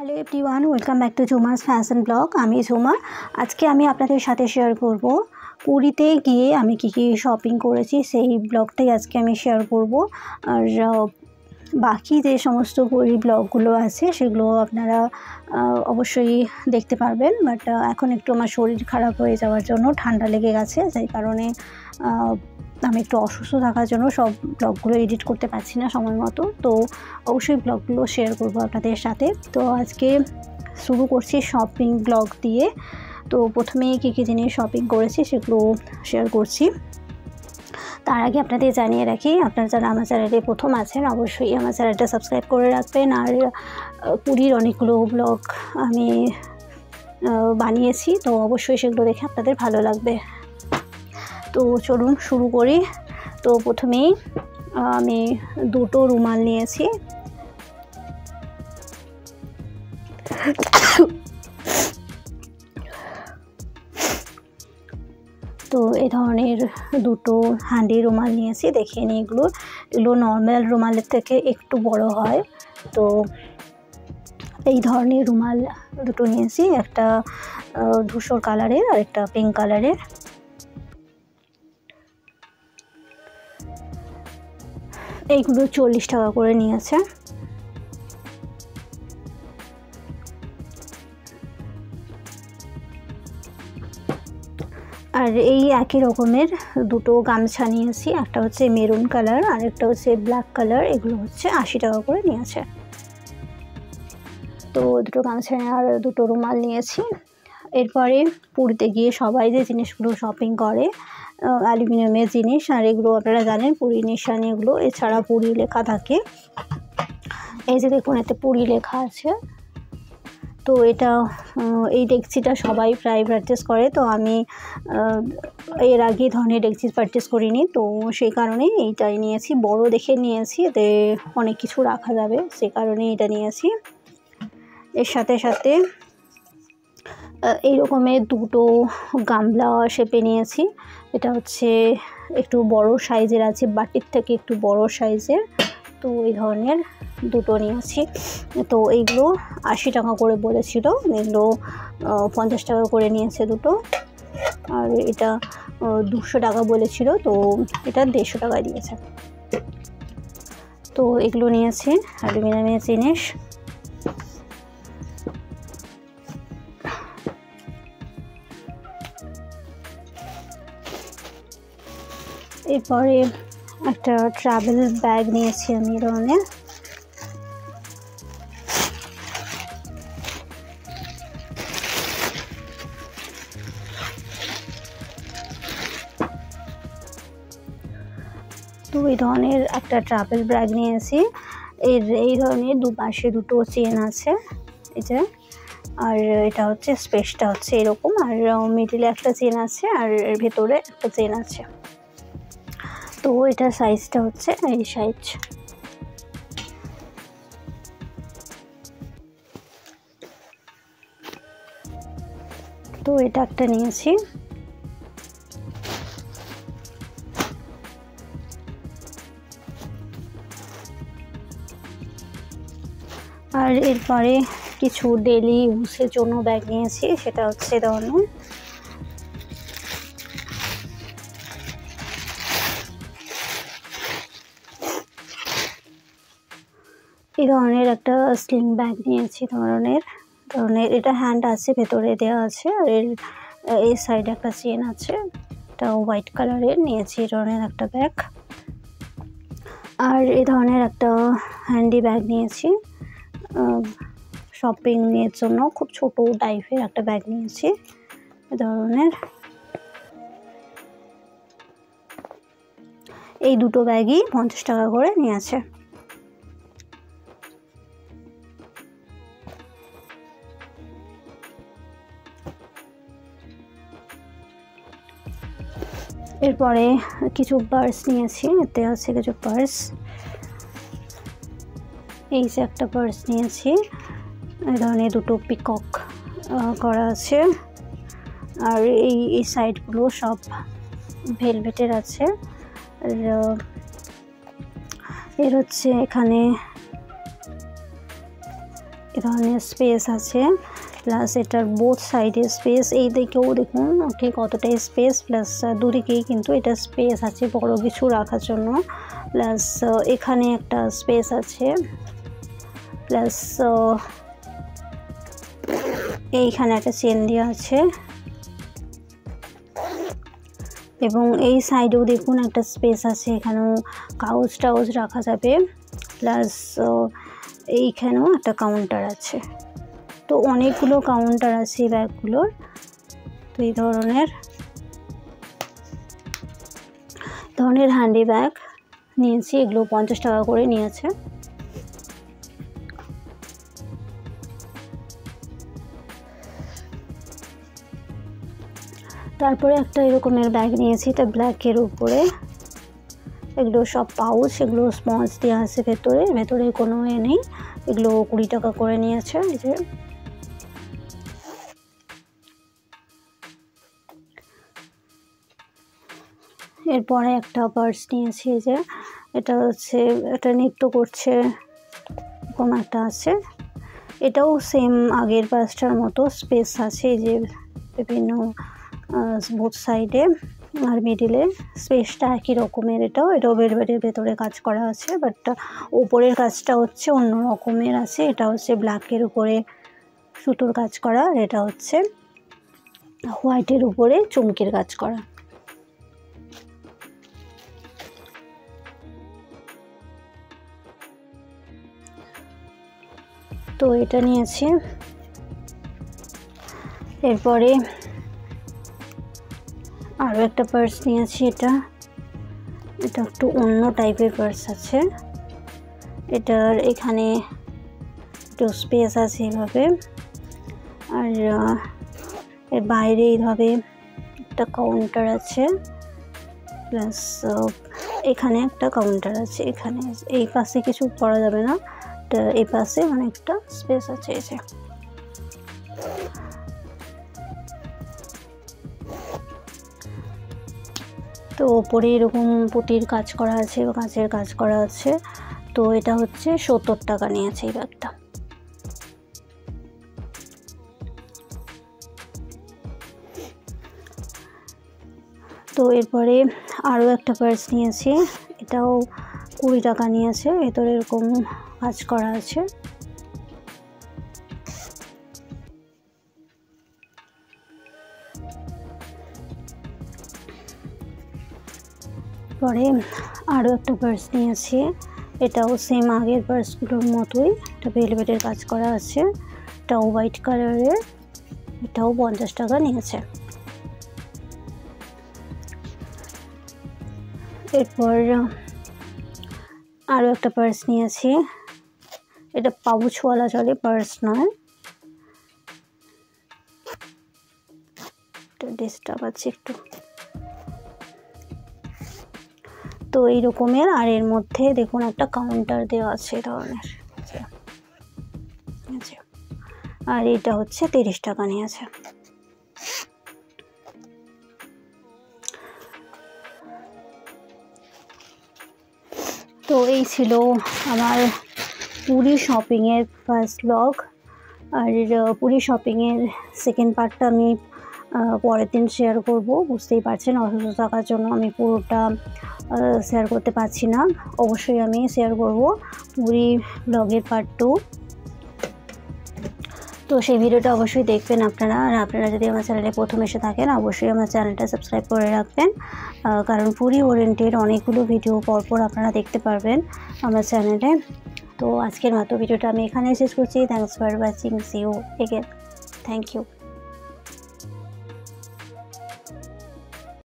Hello everyone, welcome back to Jhuma's fashion blog. আমি ঝুমা। আজকে আমি আপনাদের সাথে শেয়ার করব পুরীতে গিয়ে আমি কী কী শপিং করেছি, সেই ব্লগটাই আজকে আমি শেয়ার করব। আর বাকি যে সমস্ত পুরী ব্লগগুলো আছে সেগুলো আপনারা অবশ্যই দেখতে পারবেন। বাট এখন একটু আমার শরীর খারাপ হয়ে যাওয়ার জন্য ঠান্ডা লেগে গেছে, যাই কারণে আমি একটু অসুস্থ থাকার জন্য সব ব্লগগুলো এডিট করতে পারছি না সময় মতো। তো অবশ্যই ব্লগগুলো শেয়ার করব আপনাদের সাথে। তো আজকে শুরু করছি শপিং ব্লগ দিয়ে। তো প্রথমেই কী কী জিনিস শপিং করেছি সেগুলো শেয়ার করছি। তার আগে আপনাদের জানিয়ে রাখি, আপনারা যারা আমার চ্যানেলে প্রথম আছেন অবশ্যই আমার চ্যানেলটা সাবস্ক্রাইব করে রাখবেন। আর পুরীর অনেকগুলো ব্লগ আমি বানিয়েছি, তো অবশ্যই সেগুলো দেখে আপনাদের ভালো লাগবে। তো চলুন শুরু করি। তো প্রথমেই আমি দুটো রুমাল নিয়েছি। তো এই ধরনের দুটো হ্যান্ডি রুমাল নিয়েছি, দেখিয়ে নিই। এগুলো নর্মাল রুমালের থেকে একটু বড় হয়। তো এই ধরনের রুমাল দুটো নিয়েছি, একটা ধূসর কালারের আর একটা পিঙ্ক কালারের। এইগুলো 40 টাকা করে নিয়েছে। আর এই একই রকমের দুটো গামছা নিয়েছি, একটা হচ্ছে মেরুন কালার আর একটা হচ্ছে ব্ল্যাক কালার। এগুলো হচ্ছে 80 টাকা করে নিয়েছে। তো দুটো গামছা আর দুটো রুমাল নিয়েছি। এরপরে পুরীতে গিয়ে সবাই যে জিনিসগুলো শপিং করে অ্যালুমিনিয়ামের জিনিস, আর এগুলো আপনারা জানেন পুরী নিশানি, এগুলো এছাড়া পুরী লেখা থাকে। এই যে দেখুন, এতে পুরী লেখা আছে। তো এই ডেকচিটা সবাই প্রায় পারচেস করে। তো আমি এর আগে ধরনের ডেকচি পারচেস করিনি, তো সেই কারণেই এইটাই নিয়েছি। বড় দেখে নিয়েছি, এতে অনেক কিছু রাখা যাবে, সে কারণে এটা নিয়েছি। এর সাথে সাথে এই রকমের দুটো গামলা শেপে নিয়েছি। এটা হচ্ছে একটু বড় সাইজের আছে, বাটির থেকে একটু বড় সাইজের। তো এই ধরনের দুটো নিয়েছি। তো এইগুলো 80 টাকা করে বলেছিল, এগুলো 50 টাকা করে নিয়েছে দুটো। আর এটা 200 টাকা বলেছিল, তো এটা 150 টাকায় দিয়েছে। তো এগুলো নিয়েছি অ্যালুমিনিয়ামের জিনিস। এরপরে একটা ট্রাভেল ব্যাগ নিয়েছি আমি এই ধরনের। তো এই ধরনের একটা ট্রাভেল ব্যাগ নিয়েছি। এই ধরনের দুপাশে দুটো চেন আছে, এই যে। আর এটা হচ্ছে স্পেসটা হচ্ছে এরকম, আর মিডিলে একটা চেন আছে, আর এর ভেতরে একটা চেন আছে। তো এটা সাইজটা হচ্ছে এই সাইজ। তো এটা একটা নিয়েছি। আর এরপরে কিছু ডেলি ইউজের জন্য ব্যাগ নিয়েছি, সেটা হচ্ছে ধরনের এই ধরনের একটা স্লিং ব্যাগ নিয়েছি। ধরনের এটা হ্যান্ড আছে, ভেতরে দেওয়া আছে, আর এই সাইডে একটা চেন আছে। এটা হোয়াইট কালারের নিয়েছি এই ধরনের একটা ব্যাগ। আর এই ধরনের একটা হ্যান্ডি ব্যাগ নিয়েছি শপিং এর জন্য, খুব ছোট টাইপের একটা ব্যাগ নিয়েছি এই ধরনের। এই দুটো ব্যাগই 50 টাকা করে নিয়েছে। এরপরে কিছু পার্স নিয়েছি, এতে আছে কিছু পার্স। এই যে একটা পার্স নিয়েছি, এই ধরনের দুটো পিকক করা আছে। আর এই সাইডগুলো সব ভেলভেটের আছে। এর হচ্ছে এখানে এ ধরনের স্পেস আছে, প্লাস এটার বোথ সাইডে স্পেস, এই দিকেও দেখুন ঠিক কতটাই স্পেস, প্লাস দুদিকেই কিন্তু এটা স্পেস আছে বড় কিছু রাখার জন্য, প্লাস এখানে একটা স্পেস আছে, প্লাস এইখানে একটা চেন দেওয়া আছে, এবং এই সাইডেও দেখুন একটা স্পেস আছে, এখানেও কাগজ টাগজ রাখা যাবে, প্লাস এইখানেও একটা কাউন্টার আছে। তো অনেকগুলো কাউন্টার আছে এই ব্যাগগুলোর। তো এই ধরনের হ্যান্ডি ব্যাগ নিয়েছি, এগুলো 50 টাকা করে নিয়েছে। তারপরে একটা এরকমের ব্যাগ নিয়েছি, এটা ব্ল্যাকের উপরে, এগুলো সব পাউচ, এগুলো স্পঞ্জ দেওয়া আছে ভেতরে কোনো নেই, এগুলো 20 টাকা করে নিয়েছে। এই যে এরপরে একটা পার্স নিয়েছি, যে এটা হচ্ছে এটা নৃত্য করছে এরকম একটা আছে, এটাও সেম আগের পার্সটার মতো স্পেস আছে, যে বিভিন্ন বোথ সাইডে আর মিডিলে স্পেসটা একই রকমের। এটাও ভেলভেটের ভেতরে কাজ করা আছে, বাট উপরের কাজটা হচ্ছে অন্য রকমের আছে, এটা হচ্ছে ব্ল্যাকের উপরে সুতোর কাজ করা, আর এটা হচ্ছে হোয়াইটের উপরে চুমকির কাজ করা। তো এটা নিয়েছি। এরপরে আরও একটা পার্স নিয়েছি, এটা একটু অন্য টাইপের পার্স আছে, এটার এখানে একটু স্পেস আছে এইভাবে, আর এর বাইরে এইভাবে একটা কাউন্টার আছে, প্লাস এখানে একটা কাউন্টার আছে, এখানে এই পাশে কিছু করা যাবে না, এই পাশে অনেকটা স্পেস আছে। এই যে তো ওপরে এরকম পুঁতির কাজ করা আছে বা কাঁচের কাজ করা আছে। তো এটা হচ্ছে 70 টাকা নিয়েছে এই ব্যাগটা। তো এরপরে আরও একটা পার্স নিয়েছি, এটাও 20 টাকা নিয়েছে, ভেতরে এরকম কাজ করা আছে। পরে আরও একটা পার্স নিয়েছি, এটাও সেম আগের পার্সগুলোর মতোই, এটা ভেলভেটের কাজ করা আছে, এটাও হোয়াইট কালারের, এটাও 50 টাকা নিয়েছে। এরপর আরও একটা পার্স নিয়েছি, এটা পাউচওয়ালা চলে, পার্স নয়, ডিস্টার্ব আছে একটু। তো এই রকমের, আর এর মধ্যে দেখুন একটা কাউন্টার দেওয়া আছে এই ধরনের, আর এটা হচ্ছে 30 টাকা নিয়েছে। তো এই ছিল আমার পুরী শপিংয়ের ফার্স্ট ব্লগ, আর পুরী শপিংয়ের সেকেন্ড পার্টটা আমি পরের দিন শেয়ার করব। বুঝতেই পারছেন অসুস্থ থাকার জন্য আমি পুরোটা শেয়ার করতে পারছি না, অবশ্যই আমি শেয়ার করব পুরী ব্লগের পার্ট 2। তো সেই ভিডিওটা অবশ্যই দেখবেন আপনারা, আর আপনারা যদি আমার চ্যানেলে প্রথম এসে থাকেন অবশ্যই আমার চ্যানেলটা সাবস্ক্রাইব করে রাখবেন, কারণ পুরী ওরিয়েন্টেড অনেকগুলো ভিডিও পরপর আপনারা দেখতে পারবেন আমার চ্যানেলে। তো আজকের মতো ভিডিওটা আমি এখানেই শেষ করছি। Thanks for watching, see you again, thank you.